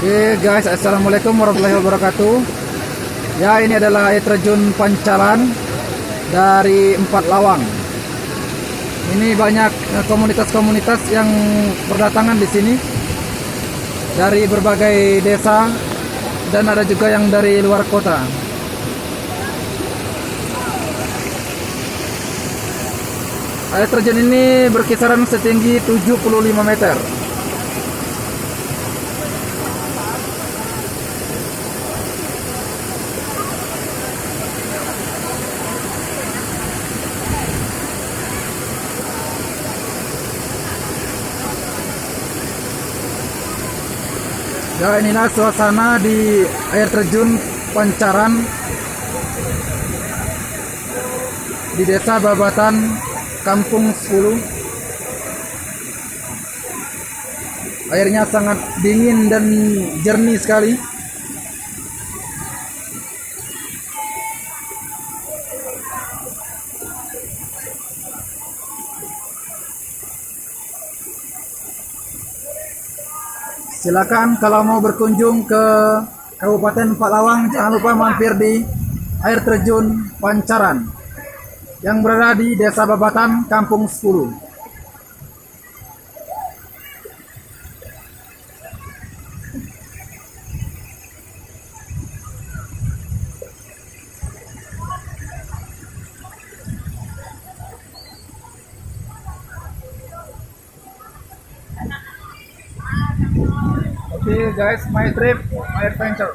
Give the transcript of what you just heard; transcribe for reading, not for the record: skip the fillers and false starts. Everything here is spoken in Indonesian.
Oke guys, assalamualaikum warahmatullahi wabarakatuh. Ya, ini adalah air terjun Pancalan dari Empat Lawang. Ini banyak komunitas-komunitas yang berdatangan di sini dari berbagai desa dan ada juga yang dari luar kota. Air terjun ini berkisaran setinggi 75 meter. Ya, inilah suasana di air terjun Pancaran di Desa Babatan, Kampung 10. Airnya sangat dingin dan jernih sekali. Silakan kalau mau berkunjung ke Kabupaten Empat Lawang, jangan lupa mampir di air terjun Pancaran yang berada di Desa Babatan, Kampung 10. Okay guys, my trip, my adventure.